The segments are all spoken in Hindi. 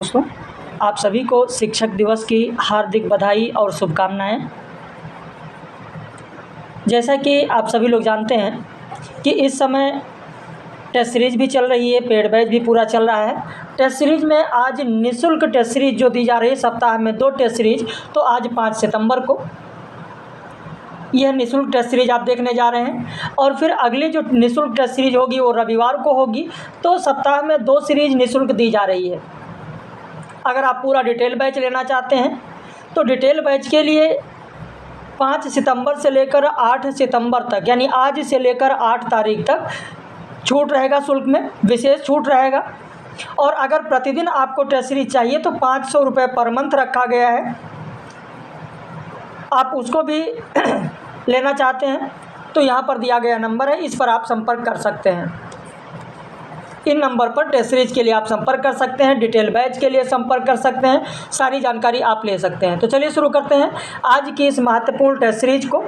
दोस्तों, आप सभी को शिक्षक दिवस की हार्दिक बधाई और शुभकामनाएं। जैसा कि आप सभी लोग जानते हैं कि इस समय टेस्ट सीरीज़ भी चल रही है, पेड बैच भी पूरा चल रहा है। टेस्ट सीरीज़ में आज निःशुल्क टेस्ट सीरीज़ जो दी जा रही है, सप्ताह में 2 टेस्ट सीरीज़, तो आज 5 सितंबर को यह निःशुल्क टेस्ट सीरीज़ आप देखने जा रहे हैं और फिर अगली जो निःशुल्क टेस्ट सीरीज़ होगी वो रविवार को होगी। तो सप्ताह में 2 सीरीज़ निःशुल्क दी जा रही है। अगर आप पूरा डिटेल बैच लेना चाहते हैं तो डिटेल बैच के लिए 5 सितंबर से लेकर 8 सितंबर तक, यानी आज से लेकर 8 तारीख तक छूट रहेगा, शुल्क में विशेष छूट रहेगा। और अगर प्रतिदिन आपको टेस्ट सीरीज चाहिए तो 500 रुपये पर मंथ रखा गया है। आप उसको भी लेना चाहते हैं तो यहाँ पर दिया गया नंबर है, इस पर आप संपर्क कर सकते हैं। इन नंबर पर टेस्ट सीरीज़ के लिए आप संपर्क कर सकते हैं, डिटेल बैच के लिए संपर्क कर सकते हैं, सारी जानकारी आप ले सकते हैं। तो चलिए शुरू करते हैं आज की इस महत्वपूर्ण टेस्ट सीरीज को।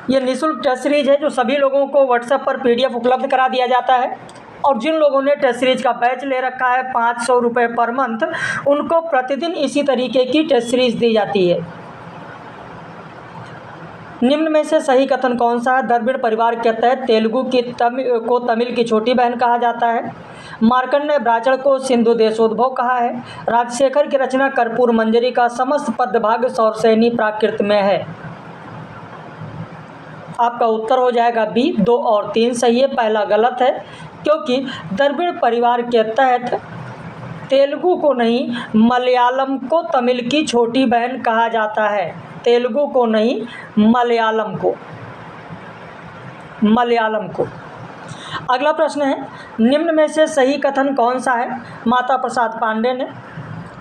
ये निःशुल्क टेस्ट सीरीज है जो सभी लोगों को व्हाट्सएप पर PDF उपलब्ध करा दिया जाता है और जिन लोगों ने टेस्ट सीरीज का बैच ले रखा है 500 रुपये पर मंथ, उनको प्रतिदिन इसी तरीके की टेस्ट सीरीज दी जाती है। निम्न में से सही कथन कौन सा है? द्रविड़ परिवार के तहत तेलुगु को तमिल की छोटी बहन कहा जाता है। मार्कंड ने ब्राह्मण को सिंधु देशोद्भव कहा है। राजशेखर की रचना कर्पूर मंजरी का समस्त पदभाग सौरसेनी प्राकृत में है। आपका उत्तर हो जाएगा बी। 2 और 3 सही है, पहला गलत है क्योंकि द्रविड़ परिवार के तहत तेलुगु को नहीं मलयालम को तमिल की छोटी बहन कहा जाता है। तेलुगु को नहीं, मलयालम को। अगला प्रश्न है, निम्न में से सही कथन कौन सा है? माता प्रसाद पांडे ने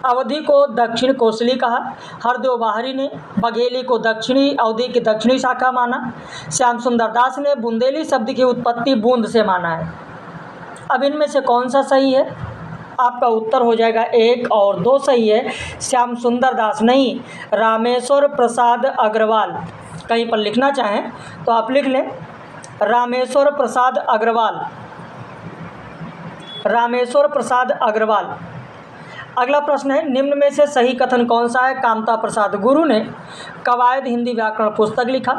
अवधि को दक्षिण कोसली कहा। हरदेव बाहरी ने बघेली को दक्षिणी अवधि की दक्षिणी शाखा माना। श्याम सुंदर दास ने बुंदेली शब्द की उत्पत्ति बूंद से माना है। अब इनमें से कौन सा सही है? आपका उत्तर हो जाएगा 1 और 2 सही है। श्याम सुंदर दास नहीं, रामेश्वर प्रसाद अग्रवाल। कहीं पर लिखना चाहें तो आप लिख लें रामेश्वर प्रसाद अग्रवाल, रामेश्वर प्रसाद अग्रवाल। अगला प्रश्न है, निम्न में से सही कथन कौन सा है? कामता प्रसाद गुरु ने कवायद हिंदी व्याकरण पुस्तक लिखा।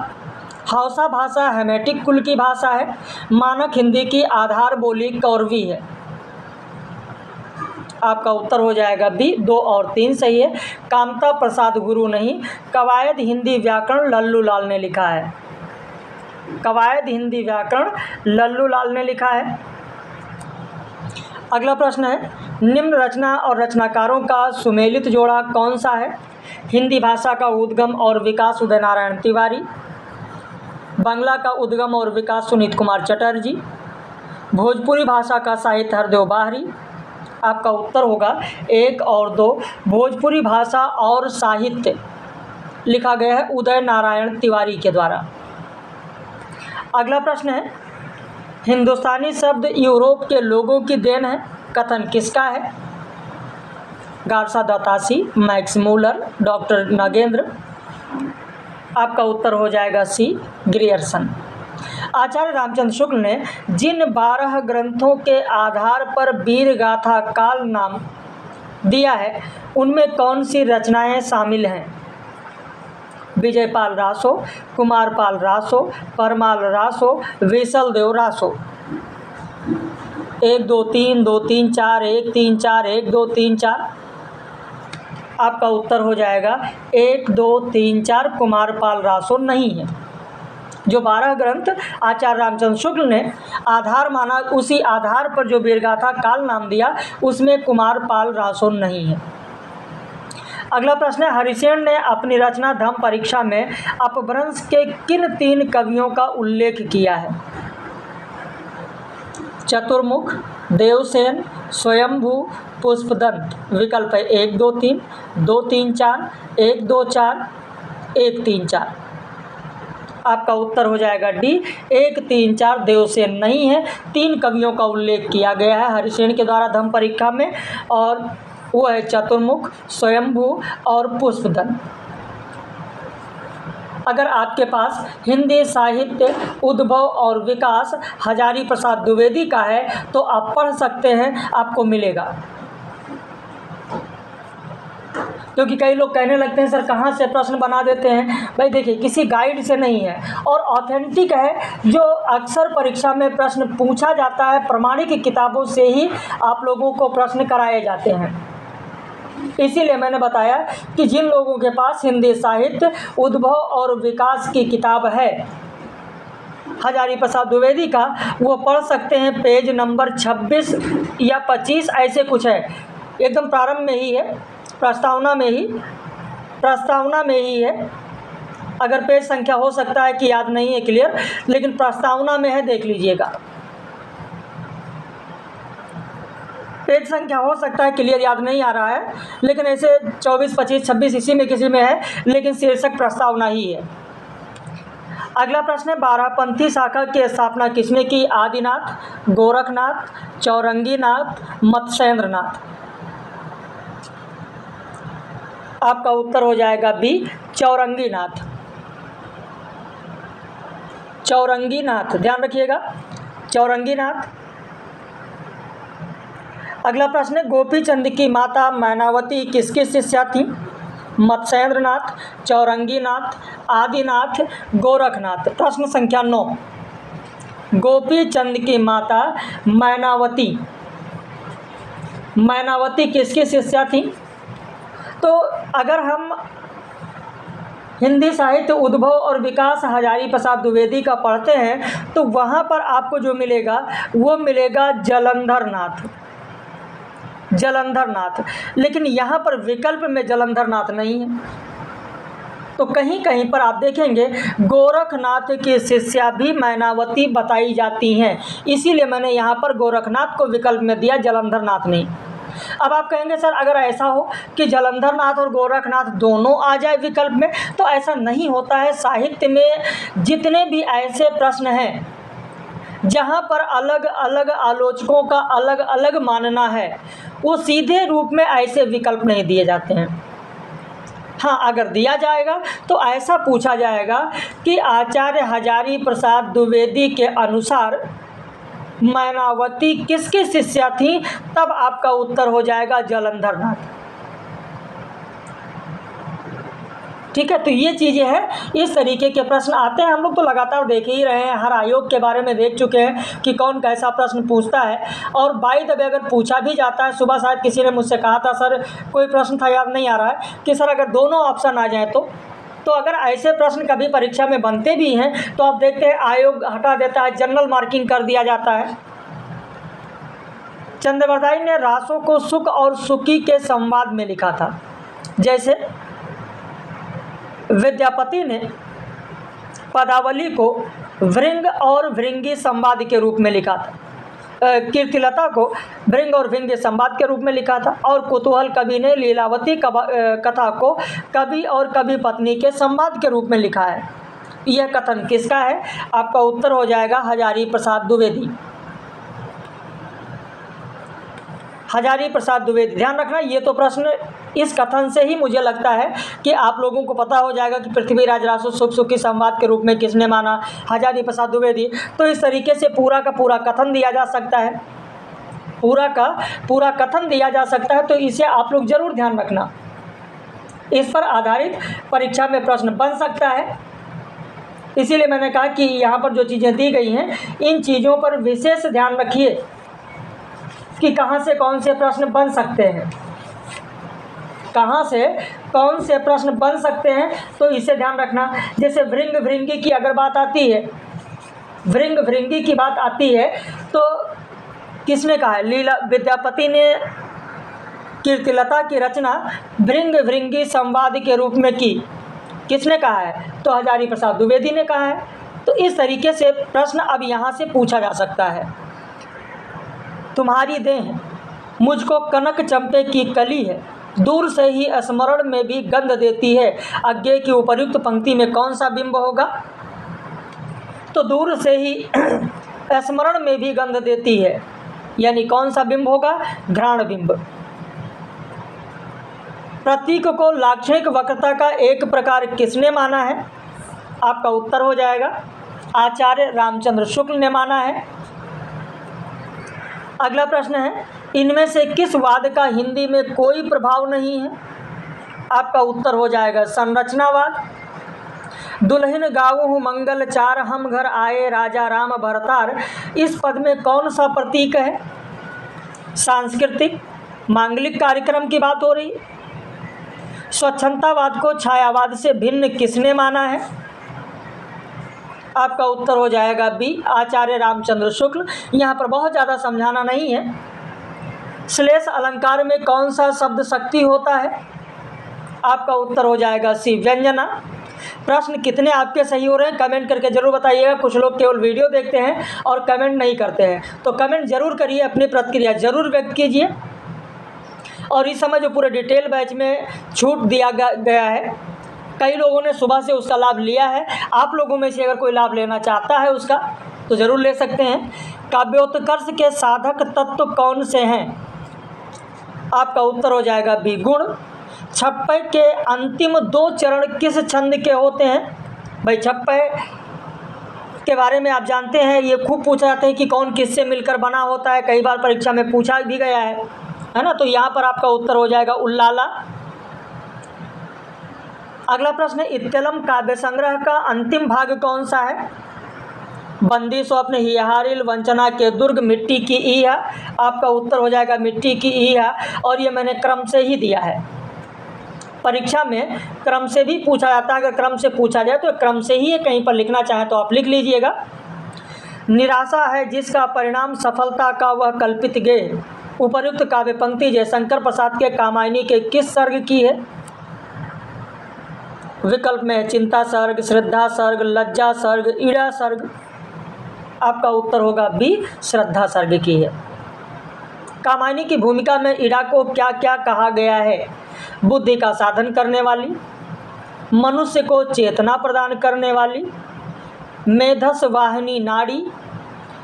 हौसा भाषा हेमेटिक कुल की भाषा है। मानक हिंदी की आधार बोली कौरवी है। आपका उत्तर हो जाएगा बी। 2 और 3 सही है। कामता प्रसाद गुरु नहीं, कवायद हिंदी व्याकरण लल्लू लाल ने लिखा है। कवायद हिंदी व्याकरण लल्लू लाल ने लिखा है। अगला प्रश्न है, निम्न रचना और रचनाकारों का सुमेलित जोड़ा कौन सा है? हिंदी भाषा का उद्गम और विकास उदय नारायण तिवारी। बांग्ला का उद्गम और विकास सुनीत कुमार चटर्जी। भोजपुरी भाषा का साहित्य हरदेव बाहरी। आपका उत्तर होगा 1 और 2। भोजपुरी भाषा और साहित्य लिखा गया है उदय नारायण तिवारी के द्वारा। अगला प्रश्न है, हिंदुस्तानी शब्द यूरोप के लोगों की देन है, कथन किसका है? Garcin de Tassy, Max Muller, doctor Nagendra. आपका उत्तर हो जाएगा सी, ग्रियर्सन। आचार्य रामचंद्र शुक्ल ने जिन 12 ग्रंथों के आधार पर वीर गाथा काल नाम दिया है उनमें कौन सी रचनाएं शामिल हैं? विजयपाल रासो, कुमारपाल रासो, परमाल रासो, विशलदेव रासो। 1 2 3 2 3 4 1 3 4 1 2 3 4। आपका उत्तर हो जाएगा 1 2 3 4। कुमारपाल रासो नहीं है। जो 12 ग्रंथ आचार्य रामचंद्र शुक्ल ने आधार माना, उसी आधार पर जो वीरगाथा काल नाम दिया उसमें कुमारपाल रासो नहीं है। अगला प्रश्न है, हरिसेन ने अपनी रचना धम्म परीक्षा में अपभ्रंश के किन 3 कवियों का उल्लेख किया है? चतुर्मुख, देवसेन, स्वयंभू, पुष्पदंत। विकल्प है 1 2 3, 2 3 4, 1 2 4, 1 3 4। आपका उत्तर हो जाएगा डी, 1 3 4। देवसेन नहीं है। 3 कवियों का उल्लेख किया गया है हरिसेन के द्वारा धम्म परीक्षा में, और वो है चतुर्मुख, स्वयंभू और पुष्पदंत। अगर आपके पास हिंदी साहित्य उद्भव और विकास हजारी प्रसाद द्विवेदी का है तो आप पढ़ सकते हैं, आपको मिलेगा। क्योंकि कई लोग कहने लगते हैं सर कहाँ से प्रश्न बना देते हैं। भाई देखिए, किसी गाइड से नहीं है और ऑथेंटिक है, जो अक्सर परीक्षा में प्रश्न पूछा जाता है, प्रमाणिक किताबों से ही आप लोगों को प्रश्न कराए जाते हैं। इसीलिए मैंने बताया कि जिन लोगों के पास हिंदी साहित्य उद्भव और विकास की किताब है हजारी प्रसाद द्विवेदी का, वो पढ़ सकते हैं। पेज नंबर 26 या 25 ऐसे कुछ है, एकदम प्रारंभ में ही है, प्रस्तावना में ही है। अगर पेज संख्या हो सकता है कि याद नहीं है क्लियर, लेकिन प्रस्तावना में है, देख लीजिएगा। पेज संख्या हो सकता है क्लियर याद नहीं आ रहा है, लेकिन ऐसे 24, 25, 26 इसी में किसी में है, लेकिन शीर्षक प्रस्तावना ही है। अगला प्रश्न है, 12पंथी शाखा की स्थापना किसने की? आदिनाथ, गोरखनाथ, चौरंगीनाथ, मत्स्येंद्रनाथ। आपका उत्तर हो जाएगा बी, चौरंगीनाथ। चौरंगीनाथ, ध्यान रखिएगा, चौरंगीनाथ। अगला प्रश्न है, गोपी चंद की माता मैनावती किसकी शिष्या थी? मत्स्येंद्रनाथ, चौरंगीनाथ, आदिनाथ, गोरखनाथ। प्रश्न संख्या 9, गोपी चंद की माता मैनावती किसकी शिष्या थी? तो अगर हम हिंदी साहित्य उद्भव और विकास हजारी प्रसाद द्विवेदी का पढ़ते हैं तो वहाँ पर आपको जो मिलेगा वो मिलेगा जलंधरनाथ। लेकिन यहाँ पर विकल्प में जलंधरनाथ नहीं है, तो कहीं कहीं पर आप देखेंगे गोरखनाथ की शिष्या भी मैनावती बताई जाती हैं, इसीलिए मैंने यहाँ पर गोरखनाथ को विकल्प में दिया, जलंधरनाथ नहीं। अब आप कहेंगे सर अगर ऐसा हो कि जलंधरनाथ और गोरखनाथ दोनों आ जाए विकल्प में, तो ऐसा नहीं होता है। साहित्य में जितने भी ऐसे प्रश्न हैं जहाँ पर अलग अलग आलोचकों का अलग अलग मानना है, वो सीधे रूप में ऐसे विकल्प नहीं दिए जाते हैं। हाँ, अगर दिया जाएगा तो ऐसा पूछा जाएगा कि आचार्य हजारी प्रसाद द्विवेदी के अनुसार मैनावती किसकी शिष्या थी, तब आपका उत्तर हो जाएगा जलंधरनाथ। ठीक है, तो ये चीज़ें हैं, इस तरीके के प्रश्न आते हैं। हम लोग तो लगातार देख ही रहे हैं, हर आयोग के बारे में देख चुके हैं कि कौन कैसा प्रश्न पूछता है। और बाय द वे अगर पूछा भी जाता है, सुबह शायद किसी ने मुझसे कहा था सर कोई प्रश्न था याद नहीं आ रहा है, कि सर अगर दोनों ऑप्शन आ जाएँ तो अगर ऐसे प्रश्न कभी परीक्षा में बनते भी हैं तो आप देखते हैं आयोग हटा देता है, जनरल मार्किंग कर दिया जाता है। चंद्रवरदाई ने रासों को सुख और सुखी के संवाद में लिखा था, जैसे विद्यापति ने पदावली को भृंग और भृंगी संवाद के रूप में लिखा था, कीर्तिलता को भृंग और भृंगी संवाद के रूप में लिखा था, और कुतूहल कवि ने लीलावती कथा को कवि और कवि पत्नी के संवाद के रूप में लिखा है। यह कथन किसका है? आपका उत्तर हो जाएगा हजारी प्रसाद द्विवेदी। हजारी प्रसाद द्विवेदी, ध्यान रखना ये तो प्रश्न इस कथन से ही मुझे लगता है कि आप लोगों को पता हो जाएगा कि पृथ्वीराज रासो सुख सुखी संवाद के रूप में किसने माना? हजारी प्रसाद द्विवेदी। तो इस तरीके से पूरा का पूरा कथन दिया जा सकता है, पूरा का पूरा कथन दिया जा सकता है, तो इसे आप लोग जरूर ध्यान रखना। इस पर आधारित परीक्षा में प्रश्न बन सकता है, इसीलिए मैंने कहा कि यहाँ पर जो चीज़ें दी गई हैं इन चीज़ों पर विशेष ध्यान रखिए कि कहाँ से कौन से प्रश्न बन सकते हैं, कहाँ से कौन से प्रश्न बन सकते हैं, तो इसे ध्यान रखना। जैसे भृंग भृंगी की अगर बात आती है, भृंग भृंगी की बात आती है तो किसने कहा है? विद्यापति ने कीर्तिलता की रचना भृंग भृंगी संवाद के रूप में की, किसने कहा है? तो हजारी प्रसाद द्विवेदी ने कहा है। तो इस तरीके से प्रश्न अब यहाँ से पूछा जा सकता है। तुम्हारी देह मुझको कनक चंपे की कली है, दूर से ही स्मरण में भी गंध देती है, अज्ञेय की उपर्युक्त पंक्ति में कौन सा बिंब होगा? तो दूर से ही स्मरण में भी गंध देती है, यानी कौन सा बिंब होगा? घ्राण बिंब। प्रतीक को लाक्षणिक वक्रता का एक प्रकार किसने माना है? आपका उत्तर हो जाएगा आचार्य रामचंद्र शुक्ल ने माना है। अगला प्रश्न है, इनमें से किस वाद का हिंदी में कोई प्रभाव नहीं है? आपका उत्तर हो जाएगा संरचनावाद। दुल्हन गावहु मंगल चार, हम घर आए राजा राम भरतार, इस पद में कौन सा प्रतीक है? सांस्कृतिक मांगलिक कार्यक्रम की बात हो रही है। स्वच्छंदतावाद को छायावाद से भिन्न किसने माना है? आपका उत्तर हो जाएगा बी आचार्य रामचंद्र शुक्ल। यहाँ पर बहुत ज़्यादा समझाना नहीं है। श्लेष अलंकार में कौन सा शब्द शक्ति होता है? आपका उत्तर हो जाएगा सी व्यंजना। प्रश्न कितने आपके सही हो रहे हैं कमेंट करके जरूर बताइएगा। कुछ लोग केवल वीडियो देखते हैं और कमेंट नहीं करते हैं, तो कमेंट जरूर करिए, अपनी प्रतिक्रिया जरूर व्यक्त कीजिए। और इस समय जो पूरे डिटेल बैच में छूट दिया गया है, कई लोगों ने सुबह से उसका लाभ लिया है। आप लोगों में से अगर कोई लाभ लेना चाहता है उसका तो ज़रूर ले सकते हैं। काव्योत्कर्ष के साधक तत्व कौन से हैं? आपका उत्तर हो जाएगा बी गुण। छप्पय के अंतिम 2 चरण किस छंद के होते हैं? भाई छप्पय के बारे में आप जानते हैं, ये खूब पूछा जाता है कि कौन किससे मिलकर बना होता है, कई बार परीक्षा में पूछा भी गया है ना। तो यहाँ पर आपका उत्तर हो जाएगा उल्लाला। अगला प्रश्न है, इत्तलम काव्य संग्रह का अंतिम भाग कौन सा है? बंदी स्वप्न, हियारिल, वंचना के दुर्ग, मिट्टी की ईहा। आपका उत्तर हो जाएगा मिट्टी की ईहा। और ये मैंने क्रम से ही दिया है, परीक्षा में क्रम से भी पूछा जाता है। अगर क्रम से पूछा जाए तो क्रम से ही कहीं पर लिखना चाहें तो आप लिख लीजिएगा। निराशा है जिसका परिणाम सफलता का वह कल्पित गेय, उपर्युक्त काव्य पंक्ति जयशंकर प्रसाद के कामायनी के किस सर्ग की है? विकल्प में चिंता सर्ग, श्रद्धा सर्ग, लज्जा सर्ग, ईड़ा सर्ग। आपका उत्तर होगा बी श्रद्धा सर्ग की है। कामायनी की भूमिका में ईड़ा को क्या क्या कहा गया है? बुद्धि का साधन करने वाली, मनुष्य को चेतना प्रदान करने वाली, मेधस वाहिनी नाड़ी।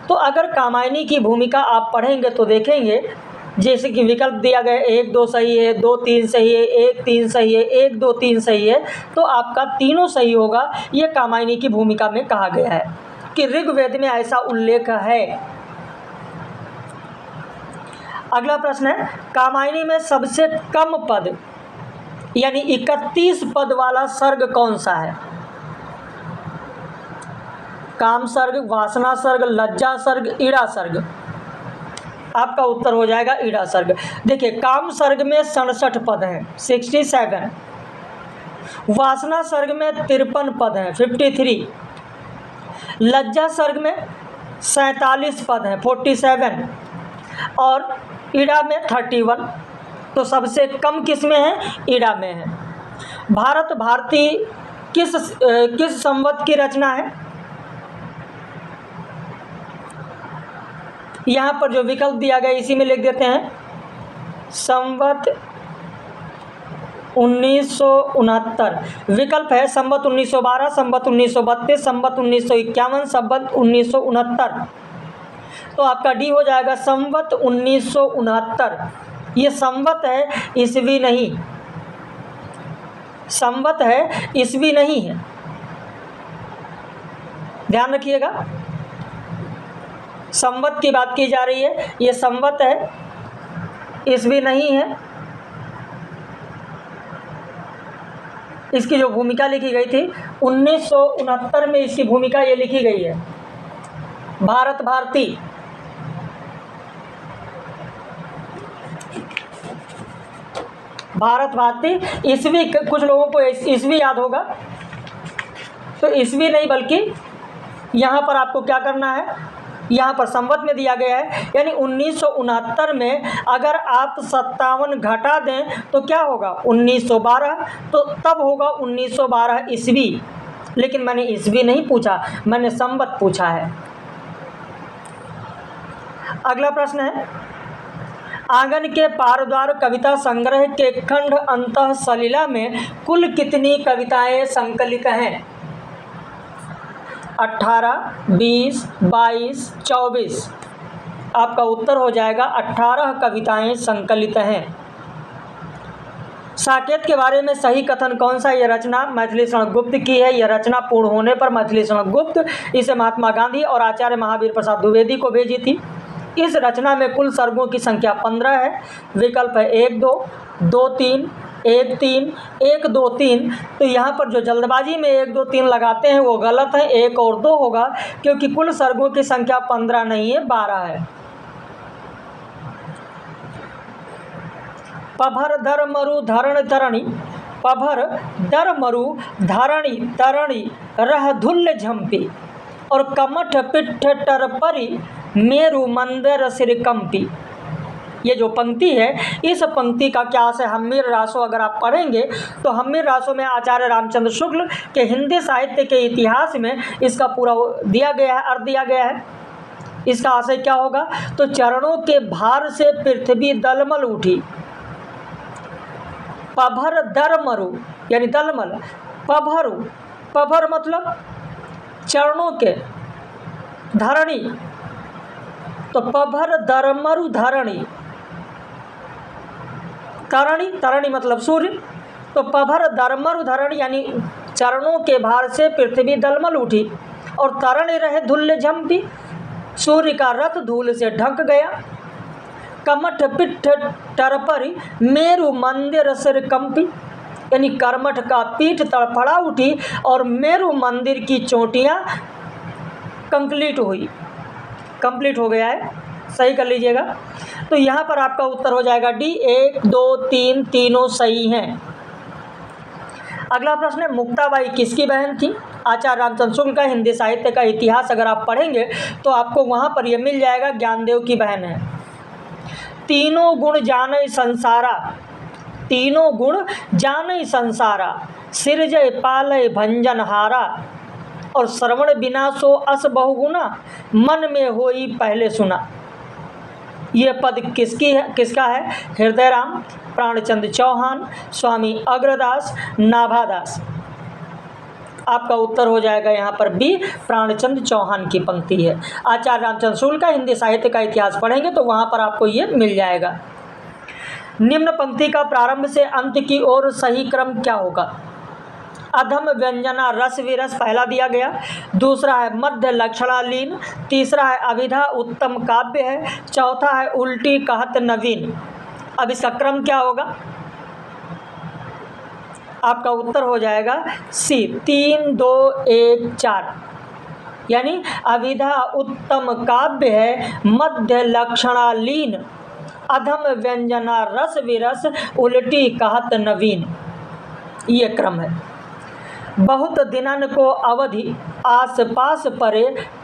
तो अगर कामायनी की भूमिका आप पढ़ेंगे तो देखेंगे जैसे कि विकल्प दिया गया 1 2 सही है, 2 3 सही है, 1 3 सही है, 1 2 3 सही है, तो आपका तीनों सही होगा। ये कामायनी की भूमिका में कहा गया है कि ऋग्वेद में ऐसा उल्लेख है। अगला प्रश्न है, कामायनी में सबसे कम पद यानी 31 पद वाला सर्ग कौन सा है? काम सर्ग, वासना सर्ग, लज्जा सर्ग, ईड़ा सर्ग। आपका उत्तर हो जाएगा ईड़ा सर्ग। देखिए काम सर्ग में 67 पद हैं 67, वासना सर्ग में 53 पद हैं 53, लज्जा सर्ग में 47 पद हैं 47 और ईड़ा में 31। तो सबसे कम किस में है? ईड़ा में है। भारत भारती किस संवत की रचना है? यहाँ पर जो विकल्प दिया गया इसी में लिख देते हैं। संवत 1969 विकल्प है। संवत 1912, संवत 1932, संवत 1951, संवत 1969। तो आपका डी हो जाएगा संवत 1969। ये संवत है, ईस्वी नहीं। संवत है, ईस्वी नहीं है, ध्यान रखिएगा। संवत की बात की जा रही है, ये संवत है, ईस्वी नहीं है। इसकी जो भूमिका लिखी गई थी 1969 में इसकी भूमिका ये लिखी गई है। भारत भारती ईस्वी, कुछ लोगों को ईस्वी याद होगा, तो ईस्वी नहीं बल्कि यहाँ पर आपको क्या करना है, यहाँ पर संवत में दिया गया है। यानी 1969 में अगर आप 57 घटा दें तो क्या होगा 1912, तो तब होगा 1912 ईस्वी। लेकिन मैंने ईस्वी नहीं पूछा, मैंने संवत पूछा है। अगला प्रश्न है, आंगन के पारद्वार कविता संग्रह के खंड अंतः सलिला में कुल कितनी कविताएं संकलित हैं? 18, 20, 22, 24। आपका उत्तर हो जाएगा 18 कविताएं संकलित हैं। साकेत के बारे में सही कथन कौन सा? यह रचना मैथिली शरण गुप्त की है। यह रचना पूर्ण होने पर मैथिली शरण गुप्त इसे महात्मा गांधी और आचार्य महावीर प्रसाद द्विवेदी को भेजी थी। इस रचना में कुल सर्गों की संख्या 15 है। विकल्प है 1 2 2 3 1 3 1 2 3। तो यहाँ पर जो जल्दबाजी में 1 2 3 लगाते हैं वो गलत है, 1 और 2 होगा, क्योंकि कुल सर्गों की संख्या 15 नहीं है, 12 है। पभर धर मरु धरण तरणी, पभर दर मरु धारणी तरणी रह धुल्य झंपी, और कमठ पिठ टरपरी मेरु मंदिर सिर कंपी। ये जो पंक्ति है, इस पंक्ति का क्या है? हम्मीर रासो अगर आप पढ़ेंगे तो हम्मीर रासो में आचार्य रामचंद्र शुक्ल के हिंदी साहित्य के इतिहास में इसका पूरा दिया गया है, अर्थ दिया गया है। इसका आशय क्या होगा? तो चरणों के भार से पृथ्वी दलमल उठी। पभर दरमरु यानी दलमल, पभरु, पभर मतलब चरणों के, धरणी, तो पभर दरमरु धरणी, तरणी, तरणी मतलब सूर्य, तो पभर दरमरु धरणी यानी चरणों के भार से पृथ्वी दलमल उठी, और तरणी रहे धुल्य झंपी, सूर्य का रथ धूल से ढक गया। कमठ पिठ टरपरी मेरु मंदिर सिर कंपी, यानी कर्मठ का पीठ तड़फड़ा उठी और मेरु मंदिर की चोटियाँ कंप्लीट हुई, कंप्लीट हो गया है। सही कर लीजिएगा। तो यहाँ पर आपका उत्तर हो जाएगा डी। 1 2 3 तीनों सही हैं। अगला प्रश्न है, मुक्ताबाई किसकी बहन थी? आचार्य रामचंद्र शुक्ल का हिंदी साहित्य का इतिहास अगर आप पढ़ेंगे तो आपको वहाँ पर यह मिल जाएगा, ज्ञानदेव की बहन है। तीनों गुण जानई संसारा, तीनों गुण जानई संसारा, सिरजय पालय भंजनहारा, और श्रवण बिना सो अस बहुगुना, मन में होई पहले सुना। ये पद किसका है? हृदयराम, प्राणचंद चौहान, स्वामी अग्रदास, नाभादास। आपका उत्तर हो जाएगा यहाँ पर बी, प्राणचंद चौहान की पंक्ति है। आचार्य रामचंद्र शुक्ल का हिंदी साहित्य का इतिहास पढ़ेंगे तो वहाँ पर आपको ये मिल जाएगा। निम्न पंक्ति का प्रारंभ से अंत की ओर सही क्रम क्या होगा? अधम व्यंजना रस विरस पहला दिया गया, दूसरा है मध्य लक्षणालीन, तीसरा है अभिधा उत्तम काव्य है, चौथा है उल्टी कहत नवीन। अब इसका क्रम क्या होगा? आपका उत्तर हो जाएगा सी, 3 2 1 4, यानी अभिधा उत्तम काव्य है, मध्य लक्षणालीन, अधम व्यंजना रस विरस, उल्टी कहत नवीन। ये क्रम है। बहुत दिनन को अवधि आस पास परे,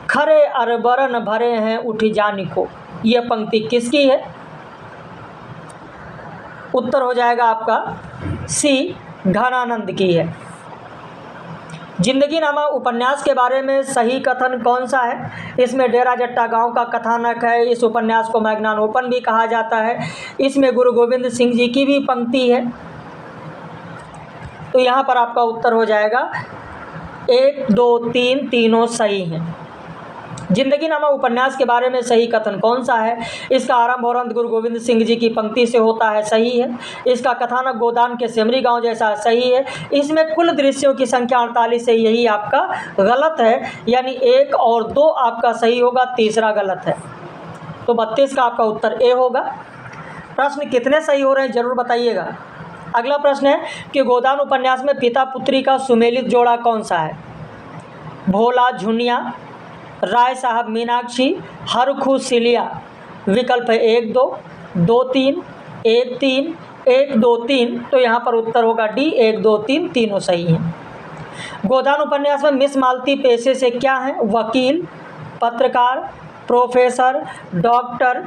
खरे अरबरन भरे हैं उठी जानी को। यह पंक्ति किसकी है? उत्तर हो जाएगा आपका सी, घनानंद की है। जिंदगी नामा उपन्यास के बारे में सही कथन कौन सा है? इसमें डेरा जट्टा गांव का कथानक है। इस उपन्यास को मैग्नानोपन भी कहा जाता है। इसमें गुरु गोविंद सिंह जी की भी पंक्ति है। तो यहाँ पर आपका उत्तर हो जाएगा 1 2 3 तीनों सही हैं। जिंदगी नामा उपन्यास के बारे में सही कथन कौन सा है? इसका आरंभ और अंत गुरु गोविंद सिंह जी की पंक्ति से होता है, सही है। इसका कथानक गोदान के सेमरी गांव जैसा, सही है। इसमें कुल दृश्यों की संख्या 48 है, यही आपका गलत है, यानी 1 और 2 आपका सही होगा, तीसरा गलत है। तो 32 का आपका उत्तर ए होगा। प्रश्न कितने सही हो रहे हैं जरूर बताइएगा। अगला प्रश्न है कि गोदान उपन्यास में पिता पुत्री का सुमेलित जोड़ा कौन सा है? भोला झुनिया, राय साहब मीनाक्षी, हरखू सिलिया। विकल्प है 1 2 2 3 1 3 1 2 3। तो यहाँ पर उत्तर होगा डी, 1 2 3 तीनों सही हैं। गोदान उपन्यास में मिस मालती पेशे से क्या है? वकील, पत्रकार, प्रोफेसर, डॉक्टर।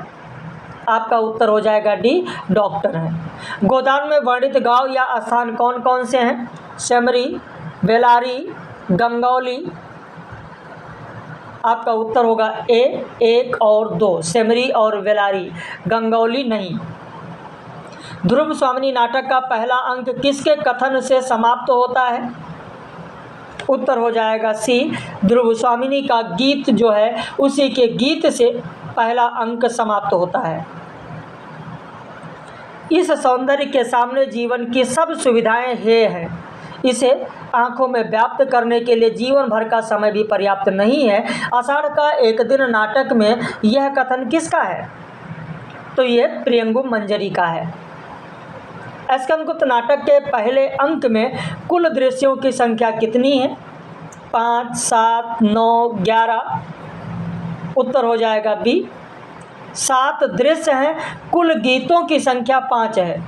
आपका उत्तर हो जाएगा डी, डॉक्टर है। गोदान में वर्णित गांव या स्थान कौन कौन से हैं? सेमरी, बेलारी, गंगौली। आपका उत्तर होगा ए, 1 और 2, सेमरी और बेलारी, गंगौली नहीं। ध्रुव स्वामिनी नाटक का पहला अंक किसके कथन से समाप्त होता है? उत्तर हो जाएगा सी, ध्रुव स्वामिनी का गीत जो है उसी के गीत से पहला अंक समाप्त होता है। इस सौंदर्य के सामने जीवन की सब सुविधाएं हे हैं। इसे आंखों में व्याप्त करने के लिए जीवन भर का समय भी पर्याप्त नहीं है। आषाढ़ का एक दिन नाटक में यह कथन किसका है? तो यह प्रियंगु मंजरी का है। स्कंदगुप्त नाटक के पहले अंक में कुल दृश्यों की संख्या कितनी है? 5, 7, 9, 11। उत्तर हो जाएगा बी। 7 दृश्य हैं। कुल गीतों की संख्या 5 है।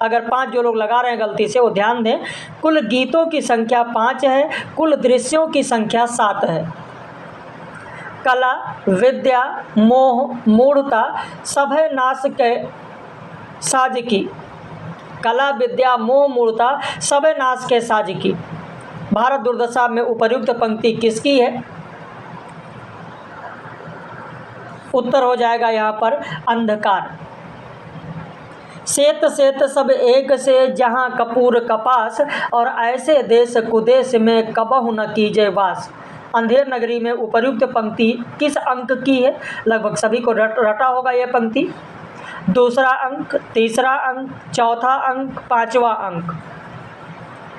अगर 5 जो लोग लगा रहे हैं गलती से वो ध्यान दें। कुल गीतों की संख्या 5 है, कुल दृश्यों की संख्या 7 है। कला, विद्या, मोह, मूढ़ता सभय नाश के साज की। कला, विद्या, मोह, मूढ़ता सभय नाश के साज की। भारत दुर्दशा में उपर्युक्त पंक्ति किसकी है? उत्तर हो जाएगा यहाँ पर अंधकार। सेत सेत सब एक से जहाँ कपूर कपास, और ऐसे देश कुदेश में कबहु न कीजे वास। अंधेर नगरी में उपर्युक्त पंक्ति किस अंक की है? लगभग सभी को रटा होगा यह पंक्ति। दूसरा अंक, तीसरा अंक, चौथा अंक, 5वां अंक।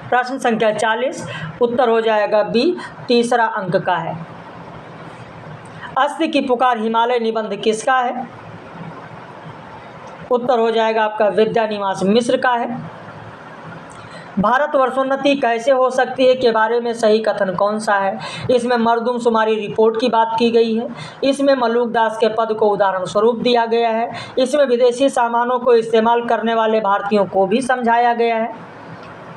प्रश्न संख्या 40। उत्तर हो जाएगा बी, तीसरा अंक का है। अस्ति की पुकार हिमालय निबंध किसका है? उत्तर हो जाएगा आपका विद्यानिवास मिश्र का है। भारत वर्षोन्नति कैसे हो सकती है के बारे में सही कथन कौन सा है? इसमें मर्दमशुमारी रिपोर्ट की बात की गई है। इसमें मलुकदास के पद को उदाहरण स्वरूप दिया गया है। इसमें विदेशी सामानों को इस्तेमाल करने वाले भारतीयों को भी समझाया गया है।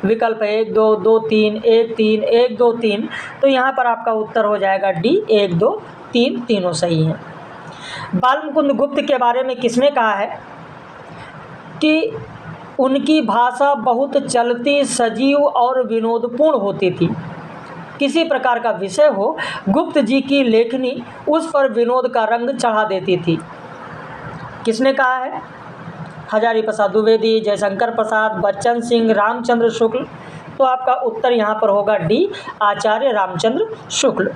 विकल्प 1, 2, 2, 3, 1, 3, 1, 2, 3। तो यहाँ पर आपका उत्तर हो जाएगा डी, 1, 2, 3, तीनों सही हैं। बालमुकुंद गुप्त के बारे में किसने कहा है कि उनकी भाषा बहुत चलती, सजीव और विनोदपूर्ण होती थी? किसी प्रकार का विषय हो, गुप्त जी की लेखनी उस पर विनोद का रंग चढ़ा देती थी। किसने कहा है? हजारी प्रसाद द्विवेदी, जयशंकर प्रसाद, बच्चन सिंह, रामचंद्र शुक्ल। तो आपका उत्तर यहाँ पर होगा डी, आचार्य रामचंद्र शुक्ल।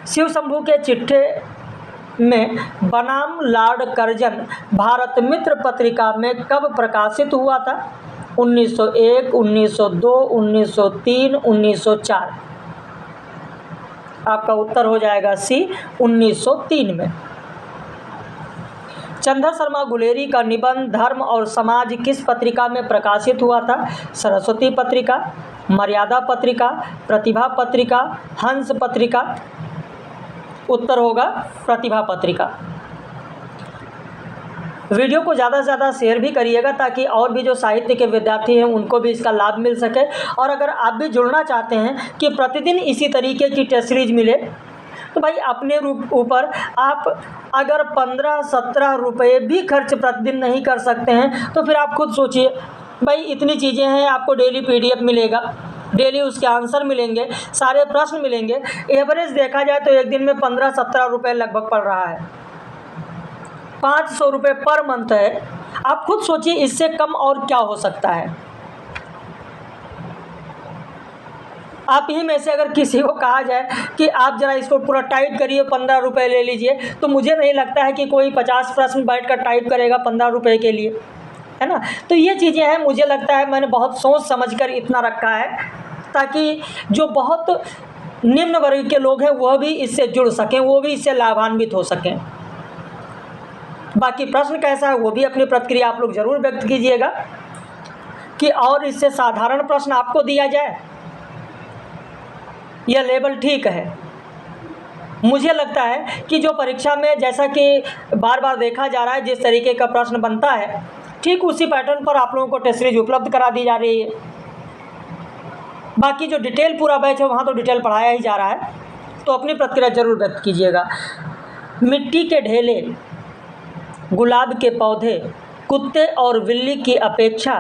शिव शंभू के चिट्ठे में बनाम लॉर्ड कर्जन भारत मित्र पत्रिका में कब प्रकाशित हुआ था? 1901, 1902, 1903, 1904। आपका उत्तर हो जाएगा सी, 1903 में। चंद्र शर्मा गुलेरी का निबंध धर्म और समाज किस पत्रिका में प्रकाशित हुआ था? सरस्वती पत्रिका, मर्यादा पत्रिका, प्रतिभा पत्रिका, हंस पत्रिका। उत्तर होगा प्रतिभा पत्रिका। वीडियो को ज़्यादा से ज़्यादा शेयर भी करिएगा ताकि और भी जो साहित्य के विद्यार्थी हैं उनको भी इसका लाभ मिल सके। और अगर आप भी जुड़ना चाहते हैं कि प्रतिदिन इसी तरीके की टेस्ट सीरीज मिले, तो भाई अपने ऊपर आप अगर 15-17 रुपये भी खर्च प्रतिदिन नहीं कर सकते हैं तो फिर आप खुद सोचिए। भाई इतनी चीज़ें हैं, आपको डेली PDF मिलेगा, डेली उसके आंसर मिलेंगे, सारे प्रश्न मिलेंगे। एवरेज देखा जाए तो एक दिन में 15-17 रुपये लगभग पड़ रहा है। 500 रुपये पर मंथ है। आप खुद सोचिए इससे कम और क्या हो सकता है। आप ही में से अगर किसी को कहा जाए कि आप ज़रा इसको पूरा टाइप करिए, 15 रुपये ले लीजिए, तो मुझे नहीं लगता है कि कोई 50 प्रश्न बैठ कर टाइप करेगा 15 रुपये के लिए, है ना। तो ये चीज़ें हैं, मुझे लगता है मैंने बहुत सोच समझकर इतना रखा है ताकि जो बहुत निम्न वर्ग के लोग हैं वह भी इससे जुड़ सकें, वो भी इससे लाभान्वित हो सकें। बाकी प्रश्न कैसा है वो भी अपनी प्रतिक्रिया आप लोग ज़रूर व्यक्त कीजिएगा कि और इससे साधारण प्रश्न आपको दिया जाए, यह लेवल ठीक है। मुझे लगता है कि जो परीक्षा में जैसा कि बार बार देखा जा रहा है जिस तरीके का प्रश्न बनता है, ठीक उसी पैटर्न पर आप लोगों को टेस्ट सीरीज उपलब्ध करा दी जा रही है। बाकी जो डिटेल पूरा बैच है वहाँ तो डिटेल पढ़ाया ही जा रहा है, तो अपनी प्रतिक्रिया जरूर व्यक्त कीजिएगा। मिट्टी के ढेले, गुलाब के पौधे, कुत्ते और बिल्ली की अपेक्षा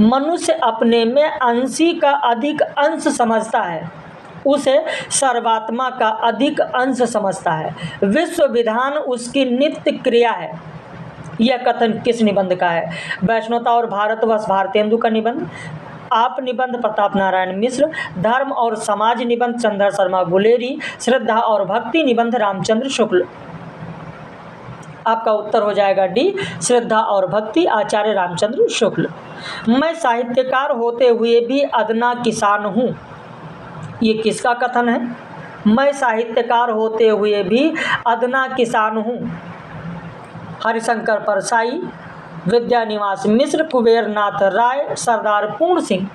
मनुष्य अपने में अंशी का अधिक अंश समझता है, उसे सर्वात्मा का अधिक अंश समझता है। विश्व विधान उसकी नित्य क्रिया है। यह कथन किस निबंध का है? वैष्णवता और भारतवर्ष भारतेंदु का निबंध, आप निबंध प्रताप नारायण मिश्र, धर्म और समाज निबंध चंद्र शर्मा गुलेरी, श्रद्धा और भक्ति निबंध रामचंद्र शुक्ल। आपका उत्तर हो जाएगा डी, श्रद्धा और भक्ति, आचार्य रामचंद्र शुक्ल। मैं साहित्यकार होते हुए भी अदना किसान हूँ, ये किसका कथन है? मैं साहित्यकार होते हुए भी अदना किसान हूँ। हरिशंकर परसाई, विद्यानिवास मिश्र, कुबेर नाथ राय, सरदार पूर्ण सिंह।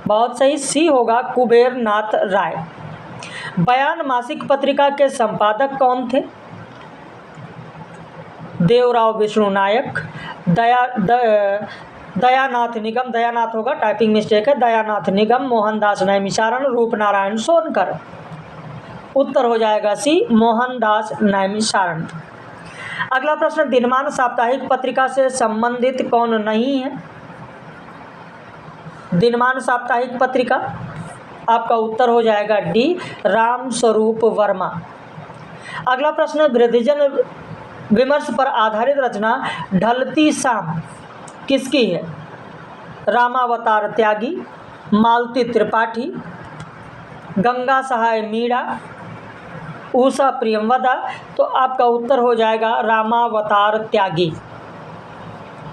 बहुत सही, सी होगा, कुबेर नाथ राय। बयान मासिक पत्रिका के संपादक कौन थे? देवराव विष्णु नायक, दयानाथ निगम, दयानाथ होगा, टाइपिंग मिस्टेक है, दयानाथ निगम, मोहनदास नैमिषारण, रूपनारायण सोनकर। उत्तर हो जाएगा सी, मोहनदास नैमिषारण। अगला प्रश्न, दिनमान साप्ताहिक पत्रिका से संबंधित कौन नहीं है? दिनमान साप्ताहिक पत्रिका, आपका उत्तर हो जाएगा डी, राम स्वरूप वर्मा। अगला प्रश्न, वृद्धजन विमर्श पर आधारित रचना ढलती शाम किसकी है? रामावतार त्यागी, मालती त्रिपाठी, गंगा सहाय मीणा, उषा प्रियमवदा। तो आपका उत्तर हो जाएगा रामावतार त्यागी।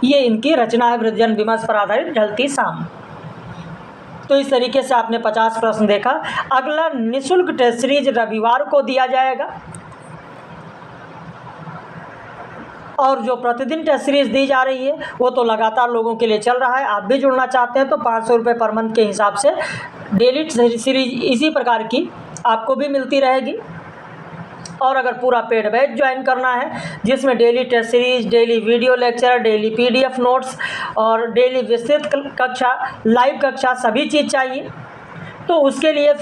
ये इनकी रचना है, वृद्धजन विमर्श पर आधारित ढलती शाम। तो इस तरीके से आपने 50 प्रश्न देखा। अगला निःशुल्क टेस्ट सीरीज रविवार को दिया जाएगा, और जो प्रतिदिन टेस्ट सीरीज दी जा रही है वो तो लगातार लोगों के लिए चल रहा है। आप भी जुड़ना चाहते हैं तो 500 रुपये पर मंथ के हिसाब से डेली सीरीज इसी प्रकार की आपको भी मिलती रहेगी। और अगर पूरा पेड बैच ज्वाइन करना है जिसमें daily test series, daily video lecture, daily PDF notes और डेली विस्तृत कक्षा, लाइव कक्षा, सभी चीज़ चाहिए, तो उसके लिए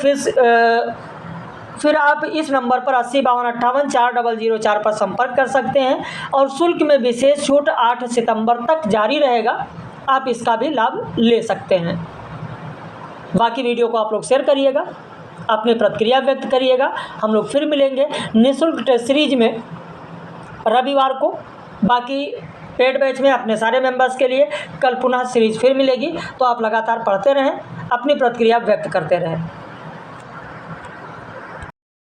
फिर आप इस नंबर पर 8052584004 पर संपर्क कर सकते हैं। और शुल्क में विशेष छूट 8 सितंबर तक जारी रहेगा, आप इसका भी लाभ ले सकते हैं। बाकी वीडियो को आप लोग शेयर करिएगा, अपनी प्रतिक्रिया व्यक्त करिएगा। हम लोग फिर मिलेंगे निःशुल्क टेस्ट सीरीज में रविवार को। बाकी पेड बैच में अपने सारे मेंबर्स के लिए कल पुनः सीरीज फिर मिलेगी। तो आप लगातार पढ़ते रहें, अपनी प्रतिक्रिया व्यक्त करते रहें।